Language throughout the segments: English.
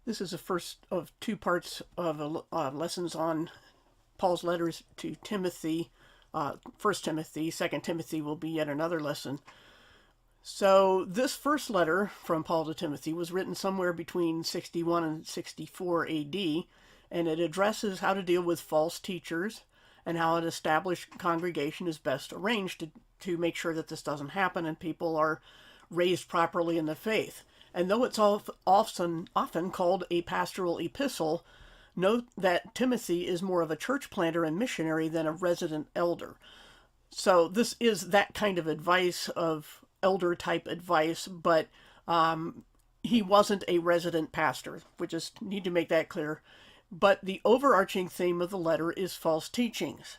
This is the first of two parts of lessons on Paul's letters to Timothy. 1 Timothy, 2 Timothy will be yet another lesson. So this first letter from Paul to Timothy was written somewhere between 61 and 64 AD, and it addresses how to deal with false teachers and how an established congregation is best arranged to make sure that this doesn't happen and people are raised properly in the faith. And though it's often called a pastoral epistle, note that Timothy is more of a church planter and missionary than a resident elder. So this is that kind of advice, of elder type advice, but he wasn't a resident pastor. We just need to make that clear. But the overarching theme of the letter is false teachings.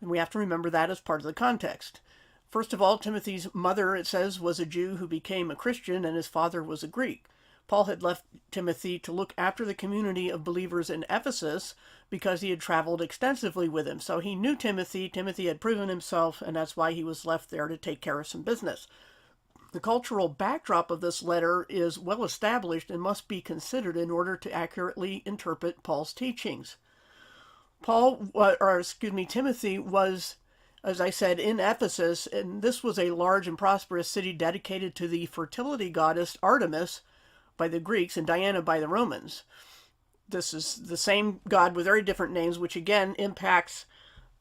And we have to remember that as part of the context. First of all, Timothy's mother, it says, was a Jew who became a Christian, and his father was a Greek. Paul had left Timothy to look after the community of believers in Ephesus because he had traveled extensively with him. So he knew Timothy. Timothy had proven himself, and that's why he was left there to take care of some business. The cultural backdrop of this letter is well established and must be considered in order to accurately interpret Paul's teachings. Timothy was, as I said, in Ephesus, and this was a large and prosperous city dedicated to the fertility goddess Artemis by the Greeks and Diana by the Romans. This is the same god with very different names, which again impacts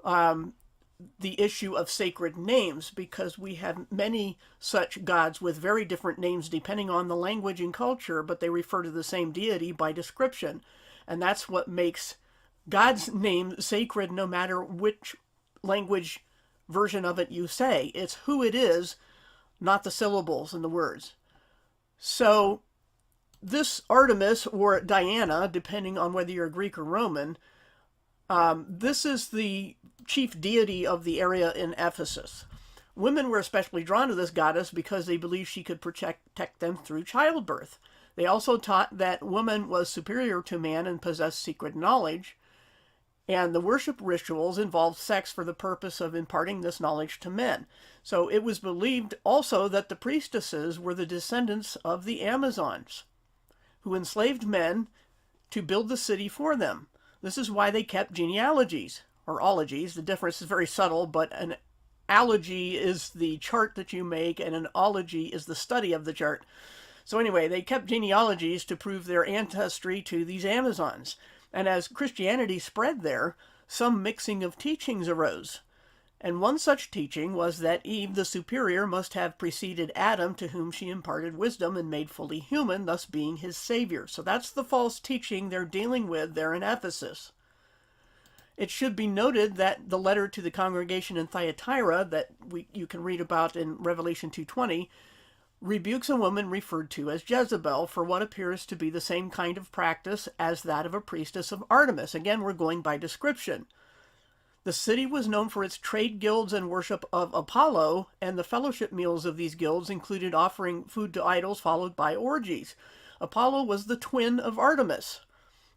the issue of sacred names, because we have many such gods with very different names depending on the language and culture, but they refer to the same deity by description. And that's what makes God's name sacred no matter which language version of it you say. It's who it is, not the syllables and the words. So this Artemis, or Diana, depending on whether you're Greek or Roman, this is the chief deity of the area in Ephesus. Women were especially drawn to this goddess because they believed she could protect them through childbirth. They also taught that woman was superior to man and possessed secret knowledge, and the worship rituals involved sex for the purpose of imparting this knowledge to men. So it was believed also that the priestesses were the descendants of the Amazons, who enslaved men to build the city for them. This is why they kept genealogies, or ologies. The difference is very subtle, but an alogy is the chart that you make, and an ology is the study of the chart. So anyway, they kept genealogies to prove their ancestry to these Amazons. And as Christianity spread there, some mixing of teachings arose. And one such teaching was that Eve, the superior, must have preceded Adam, to whom she imparted wisdom and made fully human, thus being his savior. So that's the false teaching they're dealing with there in Ephesus. It should be noted that the letter to the congregation in Thyatira that you can read about in Revelation 2:20 rebukes a woman referred to as Jezebel for what appears to be the same kind of practice as that of a priestess of Artemis. Again, we're going by description. The city was known for its trade guilds and worship of Apollo, and the fellowship meals of these guilds included offering food to idols followed by orgies. Apollo was the twin of Artemis,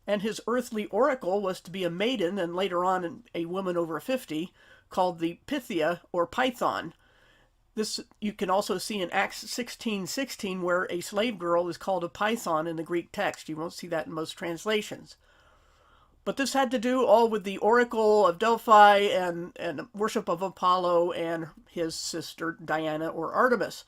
and his earthly oracle was to be a maiden, and later on a woman over 50, called the Pythia or Python. This you can also see in Acts 16:16, where a slave girl is called a Python in the Greek text. You won't see that in most translations. But this had to do all with the oracle of Delphi and worship of Apollo and his sister Diana or Artemis.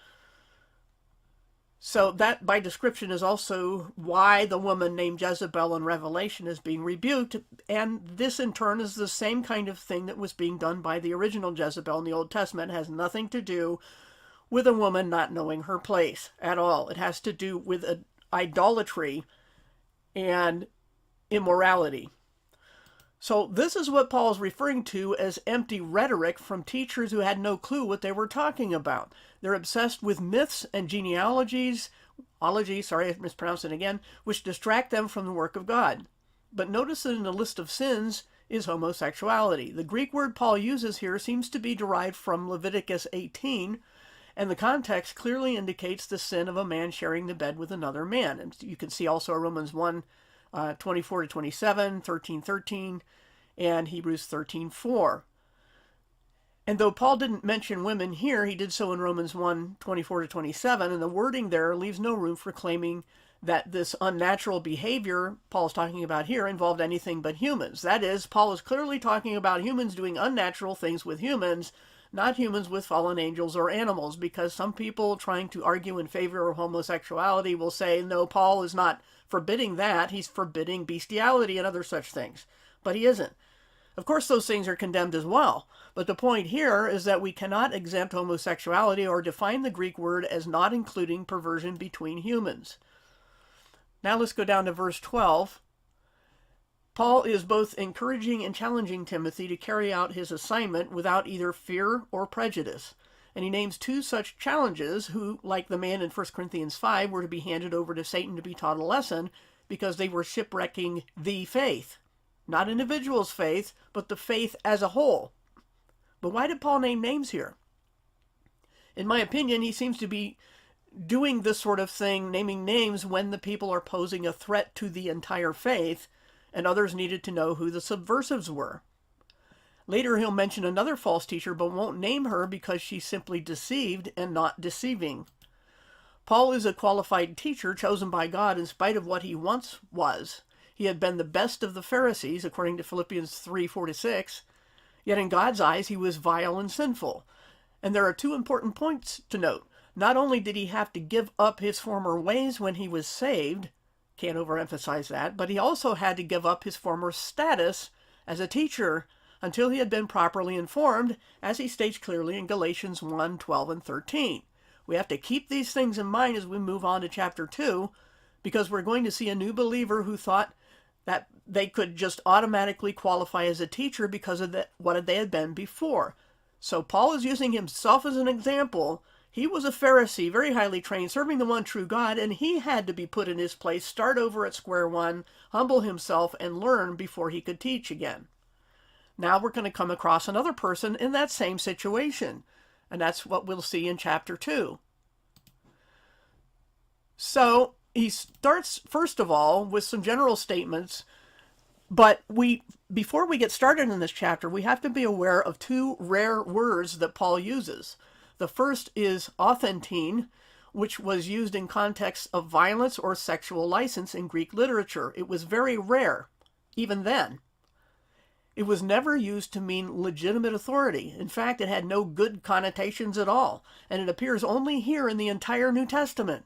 So that, by description, is also why the woman named Jezebel in Revelation is being rebuked. And this, in turn, is the same kind of thing that was being done by the original Jezebel in the Old Testament. It has nothing to do with a woman not knowing her place at all. It has to do with idolatry and immorality. So this is what Paul is referring to as empty rhetoric from teachers who had no clue what they were talking about. They're obsessed with myths and genealogies, sorry I mispronounced it again, which distract them from the work of God. But notice that in the list of sins is homosexuality. The Greek word Paul uses here seems to be derived from Leviticus 18, and the context clearly indicates the sin of a man sharing the bed with another man. And you can see also Romans 1, 24 to 27, 13:13, and Hebrews 13:4. And though Paul didn't mention women here, he did so in Romans 1, 24 to 27, and the wording there leaves no room for claiming that this unnatural behavior Paul's talking about here involved anything but humans. That is, Paul is clearly talking about humans doing unnatural things with humans, not humans with fallen angels or animals, because some people trying to argue in favor of homosexuality will say, no, Paul is not forbidding that. He's forbidding bestiality and other such things. But he isn't. Of course, those things are condemned as well. But the point here is that we cannot exempt homosexuality or define the Greek word as not including perversion between humans. Now let's go down to verse 12. Paul is both encouraging and challenging Timothy to carry out his assignment without either fear or prejudice. And he names two such challenges who, like the man in 1 Corinthians 5, were to be handed over to Satan to be taught a lesson because they were shipwrecking the faith. Not individuals' faith, but the faith as a whole. But why did Paul name names here? In my opinion, he seems to be doing this sort of thing, naming names, when the people are posing a threat to the entire faith, and others needed to know who the subversives were. Later he'll mention another false teacher, but won't name her because she's simply deceived and not deceiving. Paul is a qualified teacher chosen by God in spite of what he once was. He had been the best of the Pharisees, according to Philippians 3:4-6, yet in God's eyes he was vile and sinful. And there are two important points to note. Not only did he have to give up his former ways when he was saved, can't overemphasize that, but he also had to give up his former status as a teacher until he had been properly informed, as he states clearly in Galatians 1:12 and 13. We have to keep these things in mind as we move on to chapter 2, because we're going to see a new believer who thought that they could just automatically qualify as a teacher because of what they had been before. So Paul is using himself as an example. He was a Pharisee, very highly trained, serving the one true God, and he had to be put in his place, start over at square one, humble himself, and learn before he could teach again. Now we're going to come across another person in that same situation, and that's what we'll see in chapter 2. So he starts, first of all, with some general statements, but before we get started in this chapter, we have to be aware of two rare words that Paul uses. The first is authentine, which was used in context of violence or sexual license in Greek literature. It was very rare, even then. It was never used to mean legitimate authority. In fact, it had no good connotations at all, and it appears only here in the entire New Testament.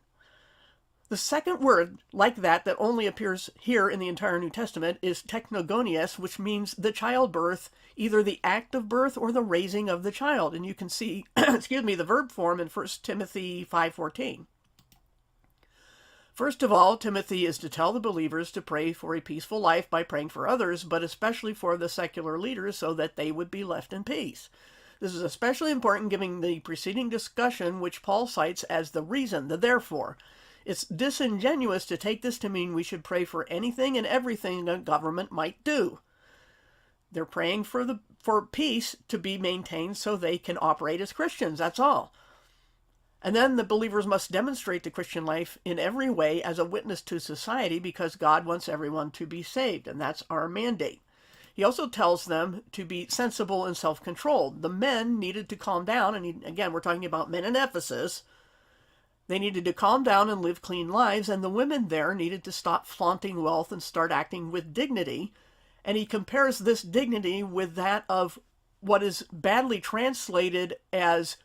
The second word like that only appears here in the entire New Testament is technogonies, which means the childbirth, either the act of birth or the raising of the child. And you can see, the verb form in 1 Timothy 5:14. First of all, Timothy is to tell the believers to pray for a peaceful life by praying for others, but especially for the secular leaders so that they would be left in peace. This is especially important given the preceding discussion, which Paul cites as the reason, the therefore. It's disingenuous to take this to mean we should pray for anything and everything a government might do. They're praying for peace to be maintained so they can operate as Christians, that's all. And then the believers must demonstrate the Christian life in every way as a witness to society because God wants everyone to be saved, and that's our mandate. He also tells them to be sensible and self-controlled. The men needed to calm down, and again, we're talking about men in Ephesus. They needed to calm down and live clean lives, and the women there needed to stop flaunting wealth and start acting with dignity. And he compares this dignity with that of what is badly translated as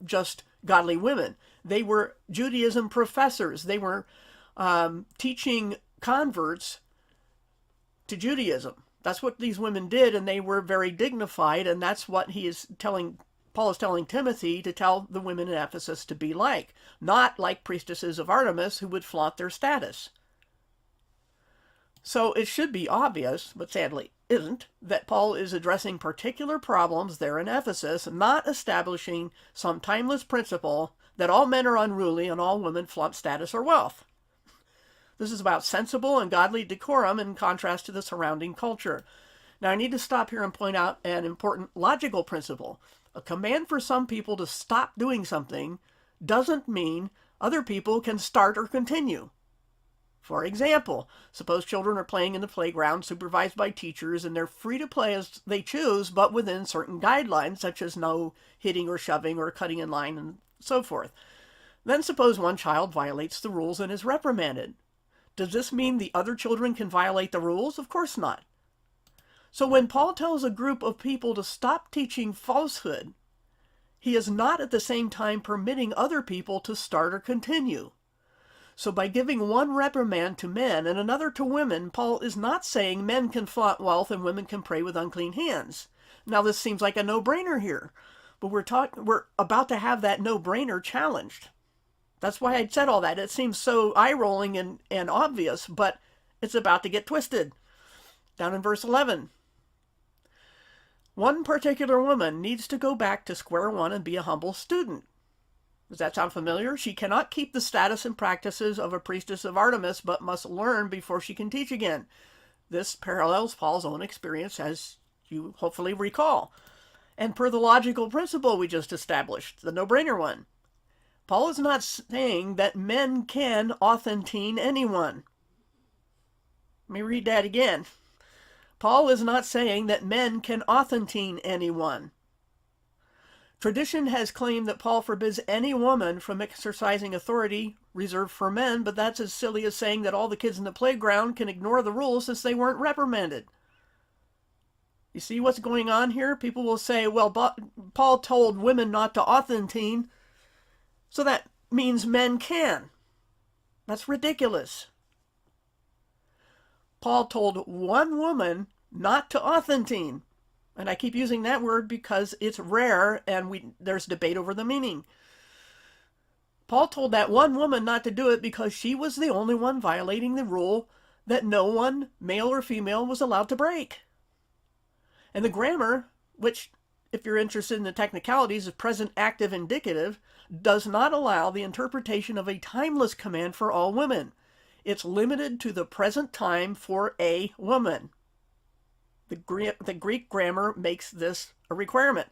just godly women. They were Judaism professors. They were teaching converts to Judaism. That's what these women did, and they were very dignified, and that's what Paul is telling Timothy to tell the women in Ephesus to be like, not like priestesses of Artemis who would flaunt their status. So it should be obvious, but sadly isn't, that Paul is addressing particular problems there in Ephesus, not establishing some timeless principle that all men are unruly and all women flaunt status or wealth. This is about sensible and godly decorum in contrast to the surrounding culture. Now I need to stop here and point out an important logical principle. A command for some people to stop doing something doesn't mean other people can start or continue. For example, suppose children are playing in the playground supervised by teachers and they're free to play as they choose, but within certain guidelines, such as no hitting or shoving or cutting in line and so forth. Then suppose one child violates the rules and is reprimanded. Does this mean the other children can violate the rules? Of course not. So when Paul tells a group of people to stop teaching falsehood, he is not at the same time permitting other people to start or continue. So by giving one reprimand to men and another to women, Paul is not saying men can flaunt wealth and women can pray with unclean hands. Now this seems like a no-brainer here, but we're about to have that no-brainer challenged. That's why I said all that. It seems so eye-rolling and obvious, but it's about to get twisted. Down in verse 11. One particular woman needs to go back to square one and be a humble student. Does that sound familiar? She cannot keep the status and practices of a priestess of Artemis, but must learn before she can teach again. This parallels Paul's own experience, as you hopefully recall. And per the logical principle we just established, the no-brainer one, Paul is not saying that men can authentine anyone. Let me read that again. Paul is not saying that men can authentine anyone. Tradition has claimed that Paul forbids any woman from exercising authority reserved for men, but that's as silly as saying that all the kids in the playground can ignore the rules since they weren't reprimanded. You see what's going on here? People will say, well, Paul told women not to authentine, so that means men can. That's ridiculous. Paul told one woman not to authentine. And I keep using that word because it's rare and there's debate over the meaning. Paul told that one woman not to do it because she was the only one violating the rule that no one, male or female, was allowed to break. And the grammar, which, if you're interested in the technicalities, is present active indicative, does not allow the interpretation of a timeless command for all women. It's limited to the present time for a woman. The Greek grammar makes this a requirement.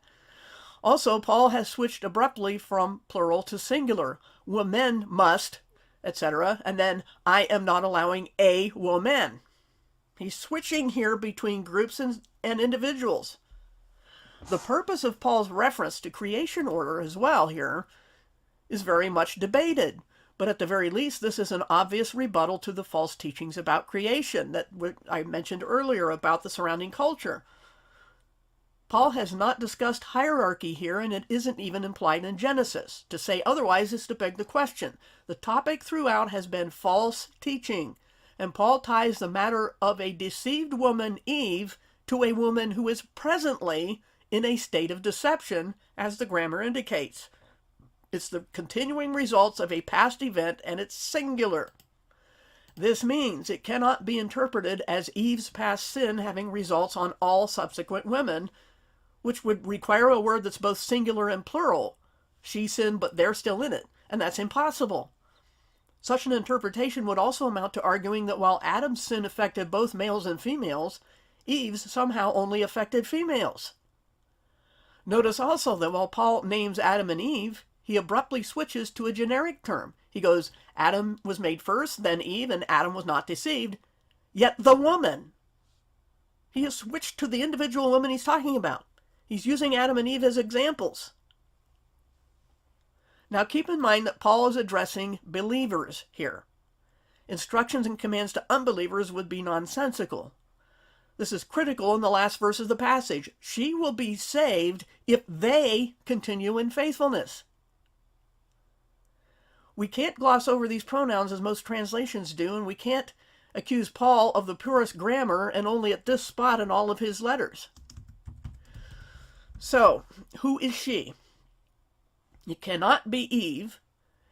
Also, Paul has switched abruptly from plural to singular. Women must, etc. And then, I am not allowing a woman. He's switching here between groups and individuals. The purpose of Paul's reference to creation order as well here is very much debated. But at the very least, this is an obvious rebuttal to the false teachings about creation that I mentioned earlier about the surrounding culture. Paul has not discussed hierarchy here, and it isn't even implied in Genesis. To say otherwise is to beg the question. The topic throughout has been false teaching, and Paul ties the matter of a deceived woman, Eve, to a woman who is presently in a state of deception, as the grammar indicates. It's the continuing results of a past event, and it's singular. This means it cannot be interpreted as Eve's past sin having results on all subsequent women, which would require a word that's both singular and plural. She sinned, but they're still in it, and that's impossible. Such an interpretation would also amount to arguing that while Adam's sin affected both males and females, Eve's somehow only affected females. Notice also that while Paul names Adam and Eve, he abruptly switches to a generic term. He goes, Adam was made first, then Eve, and Adam was not deceived. Yet the woman. He has switched to the individual woman he's talking about. He's using Adam and Eve as examples. Now keep in mind that Paul is addressing believers here. Instructions and commands to unbelievers would be nonsensical. This is critical in the last verse of the passage. She will be saved if they continue in faithfulness. We can't gloss over these pronouns as most translations do, and we can't accuse Paul of the purest grammar and only at this spot in all of his letters. So, who is she? It cannot be Eve.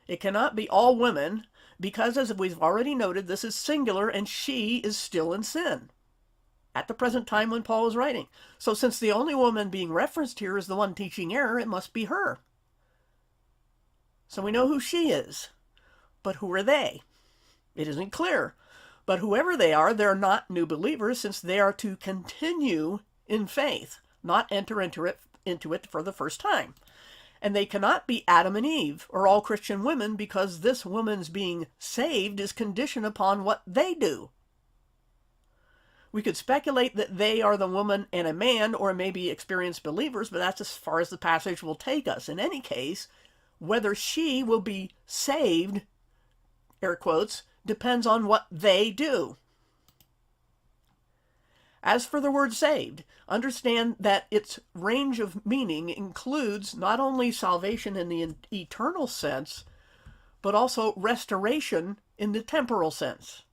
It cannot be all women, because as we've already noted, this is singular and she is still in sin at the present time when Paul is writing. So since the only woman being referenced here is the one teaching error, it must be her. So we know who she is. But who are they? It isn't clear. But whoever they are, they're not new believers, since they are to continue in faith, not enter into it for the first time. And they cannot be Adam and Eve, or all Christian women, because this woman's being saved is conditioned upon what they do. We could speculate that they are the woman and a man, or maybe experienced believers, but that's as far as the passage will take us. In any case, Whether she will be saved, air quotes, depends on what they do. As for the word saved, understand that its range of meaning includes not only salvation in the eternal sense, but also restoration in the temporal sense.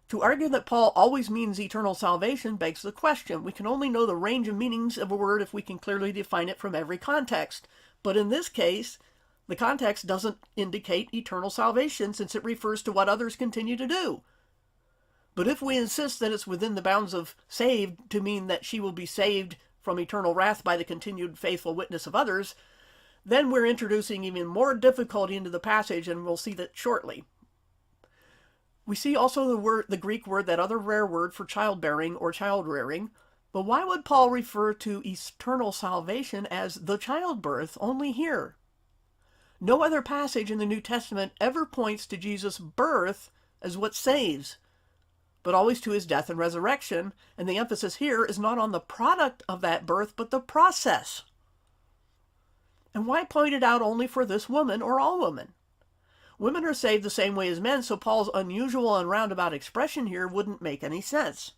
To argue that Paul always means eternal salvation begs the question. We can only know the range of meanings of a word if we can clearly define it from every context. But in this case, the context doesn't indicate eternal salvation since it refers to what others continue to do. But if we insist that it's within the bounds of saved to mean that she will be saved from eternal wrath by the continued faithful witness of others, then we're introducing even more difficulty into the passage, and we'll see that shortly. We see also the Greek word, that other rare word for childbearing or child rearing. But why would Paul refer to eternal salvation as the childbirth only here? No other passage in the New Testament ever points to Jesus' birth as what saves, but always to his death and resurrection, and the emphasis here is not on the product of that birth, but the process. And why point it out only for this woman or all women? Women are saved the same way as men, so Paul's unusual and roundabout expression here wouldn't make any sense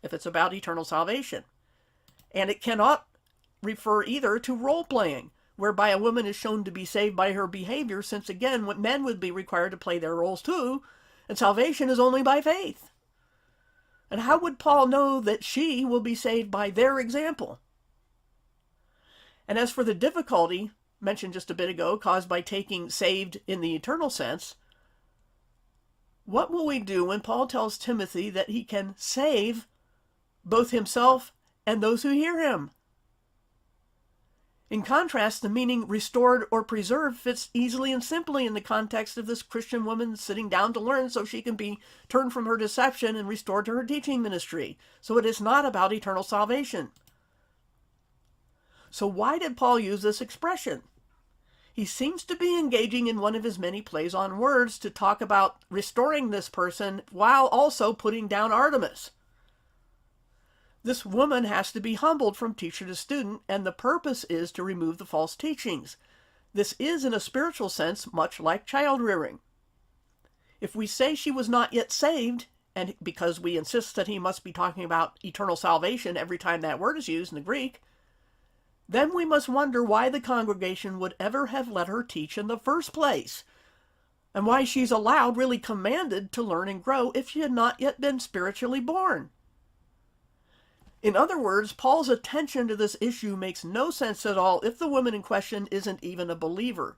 if it's about eternal salvation. And it cannot refer either to role-playing, whereby a woman is shown to be saved by her behavior, since again, men would be required to play their roles too, and salvation is only by faith. And how would Paul know that she will be saved by their example? And as for the difficulty mentioned just a bit ago, caused by taking saved in the eternal sense, what will we do when Paul tells Timothy that he can save both himself and those who hear him? In contrast, the meaning restored or preserved fits easily and simply in the context of this Christian woman sitting down to learn so she can be turned from her deception and restored to her teaching ministry. So it is not about eternal salvation. So why did Paul use this expression? He seems to be engaging in one of his many plays on words to talk about restoring this person while also putting down Artemis. This woman has to be humbled from teacher to student, and the purpose is to remove the false teachings. This is, in a spiritual sense, much like child rearing. If we say she was not yet saved, and because we insist that he must be talking about eternal salvation every time that word is used in the Greek, then we must wonder why the congregation would ever have let her teach in the first place, and why she's allowed, really commanded, to learn and grow if she had not yet been spiritually born. In other words, Paul's attention to this issue makes no sense at all if the woman in question isn't even a believer.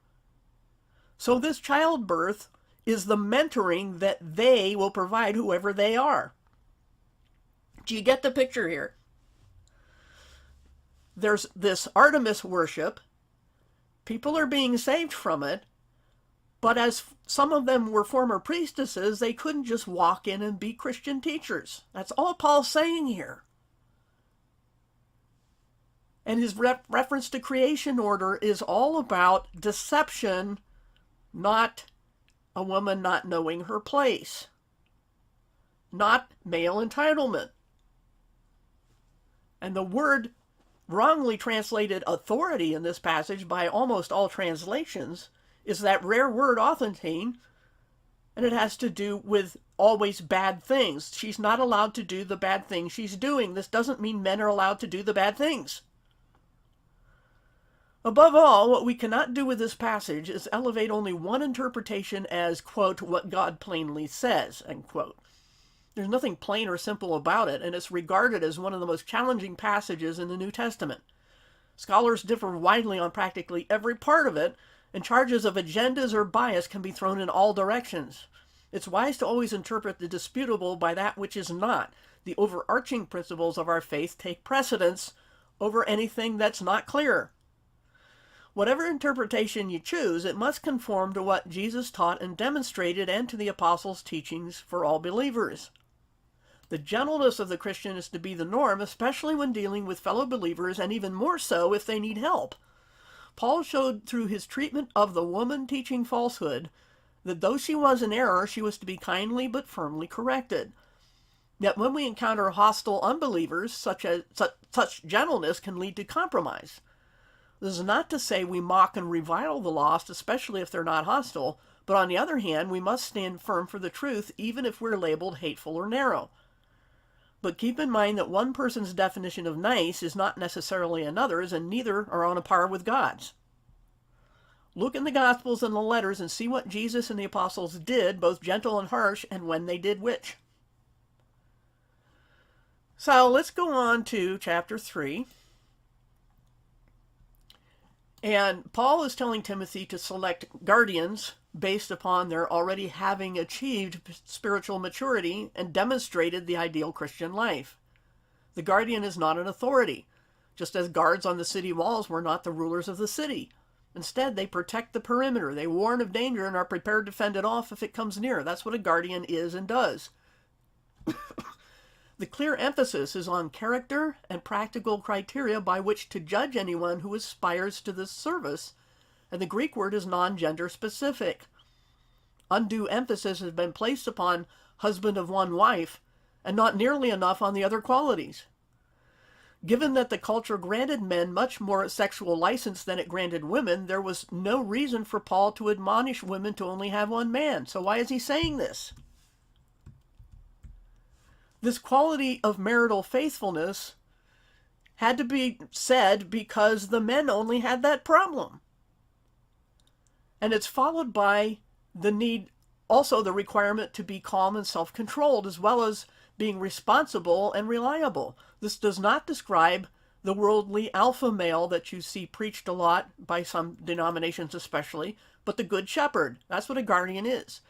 So this childbirth is the mentoring that they will provide whoever they are. Do you get the picture here? There's this Artemis worship. People are being saved from it, but as some of them were former priestesses, they couldn't just walk in and be Christian teachers. That's all Paul's saying here. And his reference to creation order is all about deception, not a woman not knowing her place, not male entitlement. And the word wrongly translated authority in this passage by almost all translations is that rare word authentine, and it has to do with always bad things. She's not allowed to do the bad things she's doing. This doesn't mean men are allowed to do the bad things. Above all, what we cannot do with this passage is elevate only one interpretation as, quote, what God plainly says, end quote. There's nothing plain or simple about it, and it's regarded as one of the most challenging passages in the New Testament. Scholars differ widely on practically every part of it, and charges of agendas or bias can be thrown in all directions. It's wise to always interpret the disputable by that which is not. The overarching principles of our faith take precedence over anything that's not clear. Whatever interpretation you choose, it must conform to what Jesus taught and demonstrated and to the apostles' teachings for all believers. The gentleness of the Christian is to be the norm, especially when dealing with fellow believers, and even more so if they need help. Paul showed through his treatment of the woman teaching falsehood that though she was in error, she was to be kindly but firmly corrected. Yet when we encounter hostile unbelievers, such gentleness can lead to compromise. This is not to say we mock and revile the lost, especially if they're not hostile, but on the other hand, we must stand firm for the truth, even if we're labeled hateful or narrow. But keep in mind that one person's definition of nice is not necessarily another's, and neither are on a par with God's. Look in the Gospels and the letters and see what Jesus and the apostles did, both gentle and harsh, and when they did which. So let's go on to chapter 3. And Paul is telling Timothy to select guardians based upon their already having achieved spiritual maturity and demonstrated the ideal Christian life. The guardian is not an authority, just as guards on the city walls were not the rulers of the city. Instead, they protect the perimeter, they warn of danger, and are prepared to fend it off if it comes near. That's what a guardian is and does. The clear emphasis is on character and practical criteria by which to judge anyone who aspires to this service, and the Greek word is non-gender specific. Undue emphasis has been placed upon husband of one wife, and not nearly enough on the other qualities. Given that the culture granted men much more sexual license than it granted women, there was no reason for Paul to admonish women to only have one man. So why is he saying this? This quality of marital faithfulness had to be said because the men only had that problem. And it's followed by the need, also the requirement to be calm and self-controlled, as well as being responsible and reliable. This does not describe the worldly alpha male that you see preached a lot by some denominations especially, but the good shepherd. That's what a guardian is.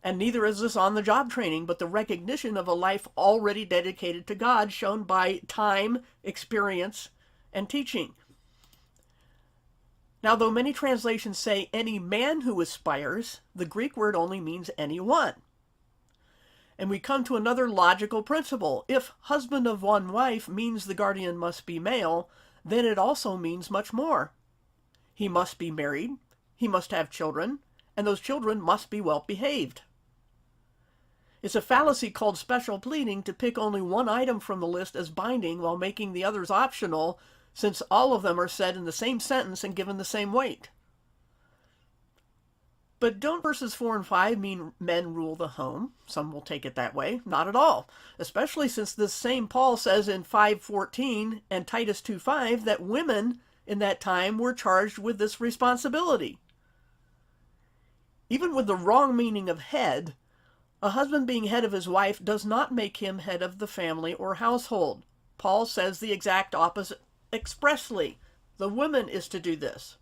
And neither is this on-the-job training, but the recognition of a life already dedicated to God, shown by time, experience, and teaching. Now, though many translations say any man who aspires, the Greek word only means anyone. And we come to another logical principle. If husband of one wife means the guardian must be male, then it also means much more. He must be married, he must have children, and those children must be well behaved. It's a fallacy called special pleading to pick only one item from the list as binding while making the others optional, since all of them are said in the same sentence and given the same weight. But don't verses 4 and 5 mean men rule the home? Some will take it that way. Not at all. Especially since this same Paul says in 5:14 and Titus 2:5 that women in that time were charged with this responsibility. Even with the wrong meaning of head, a husband being head of his wife does not make him head of the family or household. Paul says the exact opposite expressly. The woman is to do this.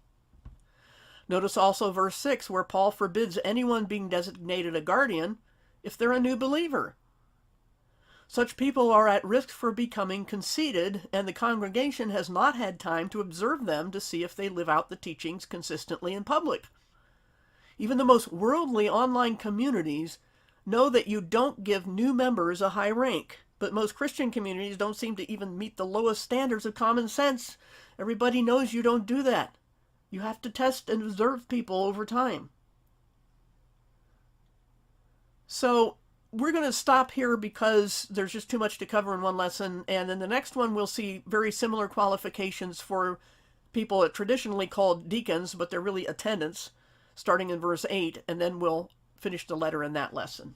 Notice also verse 6, where Paul forbids anyone being designated a guardian if they're a new believer. Such people are at risk for becoming conceited, and the congregation has not had time to observe them to see if they live out the teachings consistently in public. Even the most worldly online communities know that you don't give new members a high rank, but most Christian communities don't seem to even meet the lowest standards of common sense. Everybody knows you don't do that. You have to test and observe people over time. So we're going to stop here because there's just too much to cover in one lesson, and in the next one we'll see very similar qualifications for people traditionally called deacons, but they're really attendants, starting in verse 8, and then we'll finish the letter in that lesson.